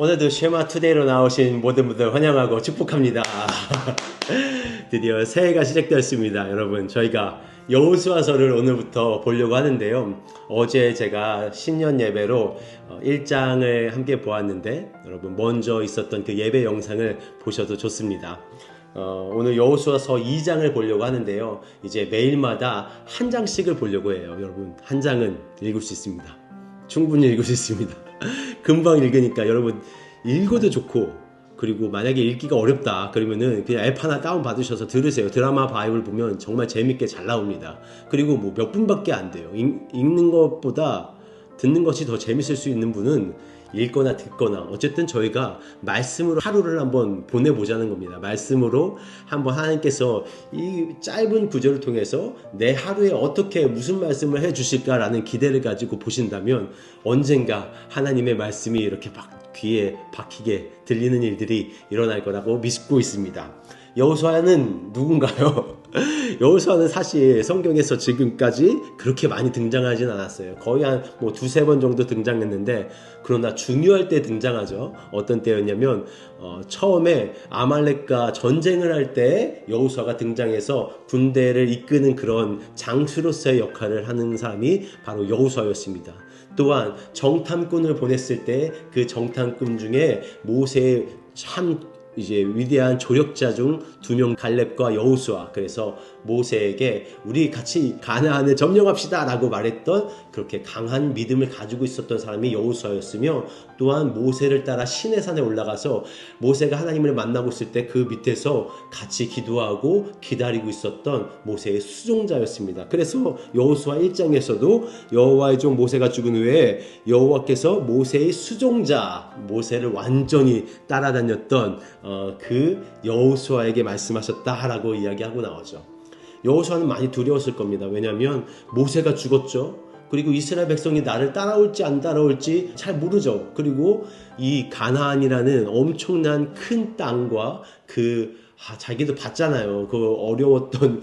오늘도 쉐마 투데이로 나오신 모든 분들 환영하고 축복합니다. 드디어 새해가 시작되었습니다. 여러분, 저희가 여호수아서를 오늘부터 보려고 하는데요. 어제 제가 신년 예배로 1장을 함께 보았는데 여러분 먼저 있었던 그 예배 영상을 보셔도 좋습니다. 오늘 여호수아서 2장을 보려고 하는데요. 이제 매일마다 한 장씩을 보려고 해요. 여러분, 한 장은 읽을 수 있습니다. 충분히 읽을 수 있습니다. 금방 읽으니까 여러분 읽어도 좋고, 그리고 만약에 읽기가 어렵다 그러면은 그냥 앱 하나 다운 받으셔서 들으세요. 드라마 바이블 보면 정말 재밌게 잘 나옵니다. 그리고 뭐 몇 분밖에 안 돼요. 읽는 것보다 듣는 것이 더 재밌을 수 있는 분은 읽거나 듣거나, 어쨌든 저희가 말씀으로 하루를 한번 보내보자는 겁니다. 말씀으로 한번 하나님께서 이 짧은 구절을 통해서 내 하루에 어떻게 무슨 말씀을 해주실까라는 기대를 가지고 보신다면 언젠가 하나님의 말씀이 이렇게 막 귀에 박히게 들리는 일들이 일어날 거라고 믿고 있습니다. 여호수아는 누군가요? 여호수아는 사실 성경에서 지금까지 그렇게 많이 등장하진 않았어요. 거의 한 두세 번 정도 등장했는데, 그러나 중요할 때 등장하죠. 어떤 때였냐면 처음에 아말렉과 전쟁을 할 때 여호수아가 등장해서 군대를 이끄는 그런 장수로서의 역할을 하는 사람이 바로 여호수아였습니다. 또한 정탐꾼을 보냈을 때 그 정탐꾼 중에 모세의 참 이제 위대한 조력자 중 2명, 갈렙과 여호수아. 그래서 모세에게 우리 같이 가나안을 점령합시다 라고 말했던, 그렇게 강한 믿음을 가지고 있었던 사람이 여호수아였으며, 또한 모세를 따라 시내산에 올라가서 모세가 하나님을 만나고 있을 때 그 밑에서 같이 기도하고 기다리고 있었던 모세의 수종자였습니다. 그래서 여호수아 1장에서도 여호와의 종 모세가 죽은 후에 여호와께서 모세의 수종자 모세를 완전히 따라다녔던 그 여호수아에게 말씀하셨다라고 이야기하고 나오죠. 여호수아는 많이 두려웠을 겁니다. 왜냐하면 모세가 죽었죠. 그리고 이스라엘 백성이 나를 따라올지 안 따라올지 잘 모르죠. 그리고 이 가나안이라는 엄청난 큰 땅과 자기도 봤잖아요. 그 어려웠던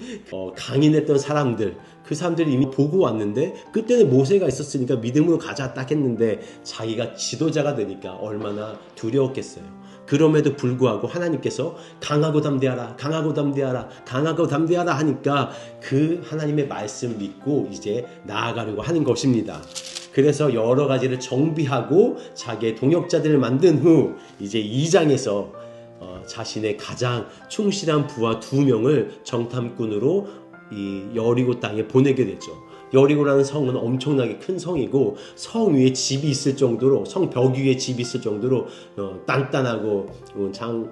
강인했던 사람들, 그 사람들이 이미 보고 왔는데, 그때는 모세가 있었으니까 믿음으로 가자 딱 했는데 자기가 지도자가 되니까 얼마나 두려웠겠어요. 그럼에도 불구하고 하나님께서 강하고 담대하라, 강하고 담대하라, 강하고 담대하라 하니까 그 하나님의 말씀 믿고 이제 나아가려고 하는 것입니다. 그래서 여러 가지를 정비하고 자기의 동역자들을 만든 후 이제 2장에서 자신의 가장 충실한 부하 2명을 정탐꾼으로 이 여리고 땅에 보내게 되죠. 여리고라는 성은 엄청나게 큰 성이고, 성 위에 집이 있을 정도로, 성 벽 위에 집이 있을 정도로 단단하고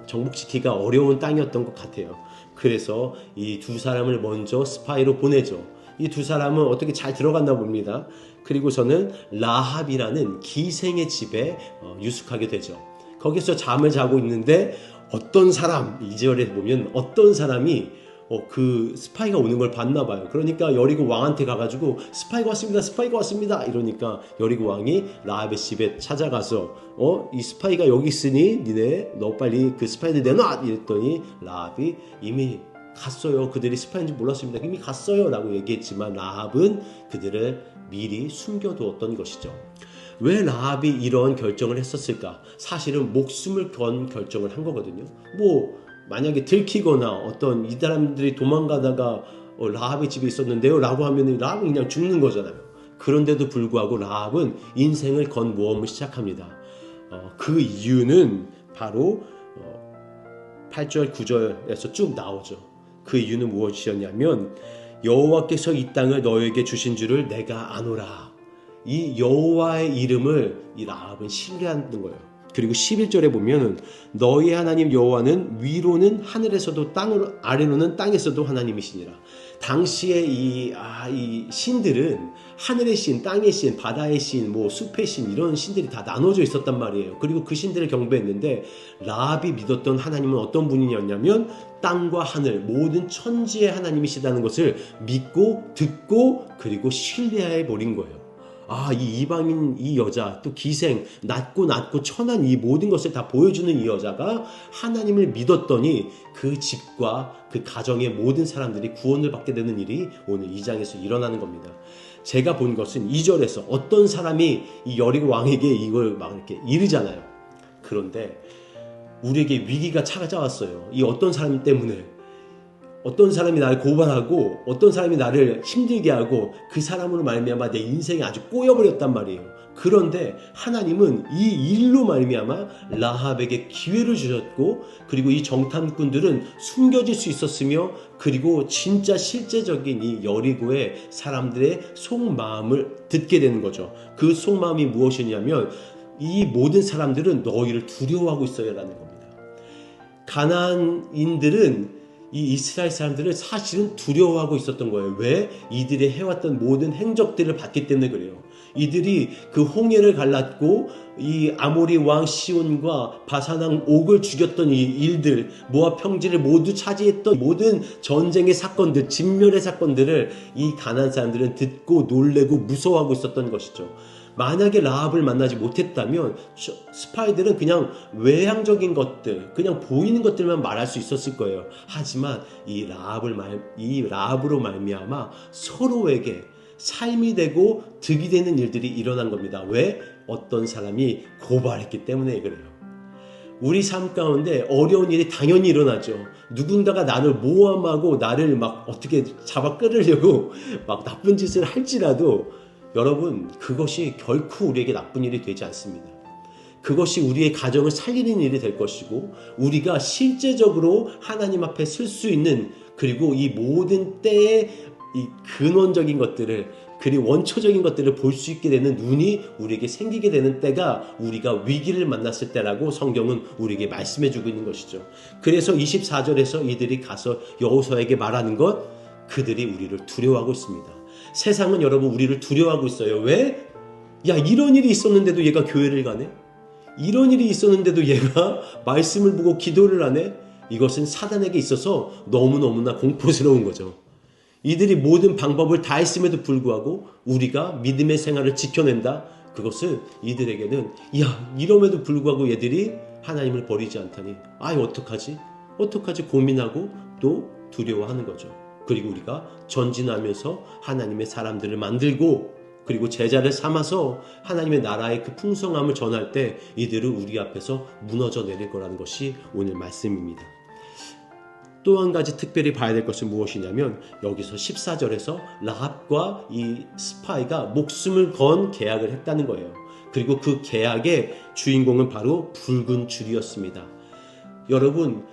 정복시키기가 어려운 땅이었던 것 같아요. 그래서 이 2사람을 먼저 스파이로 보내죠. 이 2사람은 어떻게 잘 들어갔나 봅니다. 그리고서는 라합이라는 기생의 집에 유숙하게 되죠. 거기서 잠을 자고 있는데 어떤 사람, 2절에 보면 어떤 사람이 그 스파이가 오는 걸 봤나 봐요. 그러니까 여리고 왕한테 가가지고 스파이가 왔습니다, 스파이가 왔습니다 이러니까 여리고 왕이 라합의 집에 찾아가서 이 스파이가 여기 있으니 니네 너 빨리 그 스파이들 내놔 이랬더니 라합이 이미 갔어요. 그들이 스파이인지 몰랐습니다. 이미 갔어요 라고 얘기했지만 라합은 그들을 미리 숨겨두었던 것이죠. 왜 라합이 이런 결정을 했었을까? 사실은 목숨을 건 결정을 한 거거든요. 만약에 들키거나 어떤 이 사람들이 도망가다가 라합의 집에 있었는데요 라고 하면 라합은 그냥 죽는 거잖아요. 그런데도 불구하고 라합은 인생을 건 모험을 시작합니다. 그 이유는 바로 8절 9절에서 쭉 나오죠. 그 이유는 무엇이었냐면, 여호와께서 이 땅을 너에게 주신 줄을 내가 아노라. 이 여호와의 이름을 이 라합은 신뢰하는 거예요. 그리고 11절에 보면 너희 하나님 여호와는 위로는 하늘에서도 아래로는 땅에서도 하나님이시니라. 당시에 이 신들은 하늘의 신, 땅의 신, 바다의 신, 숲의 신, 이런 신들이 다 나눠져 있었단 말이에요. 그리고 그 신들을 경배했는데 라합이 믿었던 하나님은 어떤 분이었냐면 땅과 하늘 모든 천지의 하나님이시다는 것을 믿고 듣고 그리고 신뢰해 버린 거예요. 이 이방인 이 여자, 또 기생, 낮고 천한 이 모든 것을 다 보여주는 이 여자가 하나님을 믿었더니 그 집과 그 가정의 모든 사람들이 구원을 받게 되는 일이 오늘 2장에서 일어나는 겁니다. 제가 본 것은 2절에서 어떤 사람이 이 여리고 왕에게 이걸 막 이렇게 이르잖아요. 그런데 우리에게 위기가 찾아왔어요. 이 어떤 사람 때문에, 어떤 사람이 나를 고발하고 어떤 사람이 나를 힘들게 하고 그 사람으로 말미암아 내 인생이 아주 꼬여버렸단 말이에요. 그런데 하나님은 이 일로 말미암아 라합에게 기회를 주셨고, 그리고 이 정탐꾼들은 숨겨질 수 있었으며, 그리고 진짜 실제적인 이 여리고의 사람들의 속마음을 듣게 되는 거죠. 그 속마음이 무엇이냐면 이 모든 사람들은 너희를 두려워하고 있어요라는 겁니다. 가나안인들은 이 이스라엘 사람들을 사실은 두려워하고 있었던 거예요. 왜? 이들이 해왔던 모든 행적들을 봤기 때문에 그래요. 이들이 그 홍해를 갈랐고 이 아모리 왕 시온과 바산 왕 옥을 죽였던 이 일들, 모압 평지를 모두 차지했던 모든 전쟁의 사건들, 진멸의 사건들을 이 가나안 사람들은 듣고 놀래고 무서워하고 있었던 것이죠. 만약에 라합을 만나지 못했다면 스파이들은 그냥 외향적인 것들, 그냥 보이는 것들만 말할 수 있었을 거예요. 하지만 이 라합으로 말미암아 서로에게 삶이 되고 득이 되는 일들이 일어난 겁니다. 왜? 어떤 사람이 고발했기 때문에 그래요. 우리 삶 가운데 어려운 일이 당연히 일어나죠. 누군가가 나를 모함하고 나를 막 어떻게 잡아 끌으려고 막 나쁜 짓을 할지라도 여러분, 그것이 결코 우리에게 나쁜 일이 되지 않습니다. 그것이 우리의 가정을 살리는 일이 될 것이고, 우리가 실제적으로 하나님 앞에 설 수 있는, 그리고 이 모든 때의 이 근원적인 것들을, 그리고 원초적인 것들을 볼 수 있게 되는 눈이 우리에게 생기게 되는 때가 우리가 위기를 만났을 때라고 성경은 우리에게 말씀해 주고 있는 것이죠. 그래서 24절에서 이들이 가서 여호수아에게 말하는 것, 그들이 우리를 두려워하고 있습니다. 세상은 여러분 우리를 두려워하고 있어요. 왜? 야, 이런 일이 있었는데도 얘가 교회를 가네? 이런 일이 있었는데도 얘가 말씀을 보고 기도를 하네? 이것은 사단에게 있어서 너무너무나 공포스러운 거죠. 이들이 모든 방법을 다 했음에도 불구하고 우리가 믿음의 생활을 지켜낸다? 그것은 이들에게는 야, 이럼에도 불구하고 얘들이 하나님을 버리지 않다니 어떡하지? 어떡하지? 고민하고 또 두려워하는 거죠. 그리고 우리가 전진하면서 하나님의 사람들을 만들고, 그리고 제자를 삼아서 하나님의 나라의 그 풍성함을 전할 때 이들은 우리 앞에서 무너져 내릴 거라는 것이 오늘 말씀입니다. 또 한 가지 특별히 봐야 될 것은 무엇이냐면, 여기서 14절에서 라합과 이 스파이가 목숨을 건 계약을 했다는 거예요. 그리고 그 계약의 주인공은 바로 붉은 줄이었습니다. 여러분,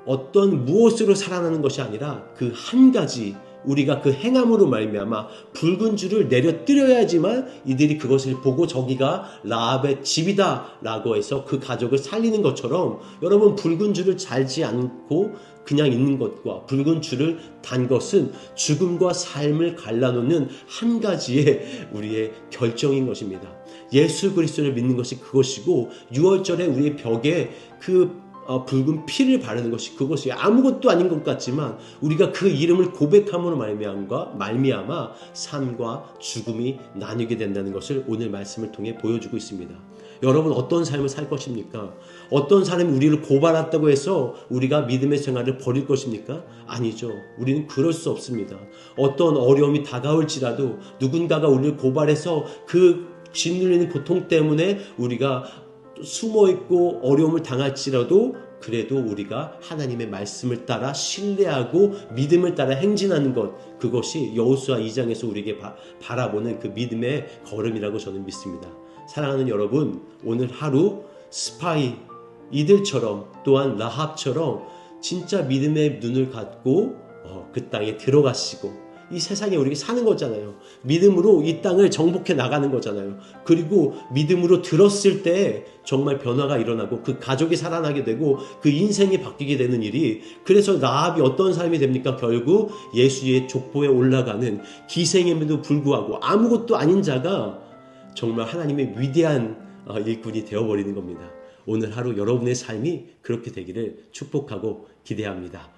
어떤 무엇으로 살아나는 것이 아니라 그 한 가지, 우리가 그 행함으로 말미암아 붉은 줄을 내려뜨려야지만 이들이 그것을 보고 저기가 라합의 집이다 라고 해서 그 가족을 살리는 것처럼, 여러분 붉은 줄을 달지 않고 그냥 있는 것과 붉은 줄을 단 것은 죽음과 삶을 갈라놓는 한 가지의 우리의 결정인 것입니다. 예수 그리스도를 믿는 것이 그것이고, 6월절에 우리의 벽에 그 붉은 피를 바르는 것이 그것이 아무것도 아닌 것 같지만 우리가 그 이름을 고백함으로 말미암아 삶과 죽음이 나뉘게 된다는 것을 오늘 말씀을 통해 보여주고 있습니다. 여러분, 어떤 삶을 살 것입니까? 어떤 사람이 우리를 고발했다고 해서 우리가 믿음의 생활을 버릴 것입니까? 아니죠. 우리는 그럴 수 없습니다. 어떤 어려움이 다가올지라도, 누군가가 우리를 고발해서 그 짓눌리는 고통 때문에 우리가 숨어있고 어려움을 당할지라도, 그래도 우리가 하나님의 말씀을 따라 신뢰하고 믿음을 따라 행진하는 것, 그것이 여호수아 2장에서 우리에게 바라보는 그 믿음의 걸음이라고 저는 믿습니다. 사랑하는 여러분, 오늘 하루 스파이 이들처럼, 또한 라합처럼 진짜 믿음의 눈을 갖고 그 땅에 들어가시고, 이 세상에 우리가 사는 거잖아요. 믿음으로 이 땅을 정복해 나가는 거잖아요. 그리고 믿음으로 들었을 때 정말 변화가 일어나고 그 가족이 살아나게 되고 그 인생이 바뀌게 되는 일이, 그래서 라합이 어떤 삶이 됩니까? 결국 예수의 족보에 올라가는, 기생임에도 불구하고 아무것도 아닌 자가 정말 하나님의 위대한 일꾼이 되어버리는 겁니다. 오늘 하루 여러분의 삶이 그렇게 되기를 축복하고 기도합니다.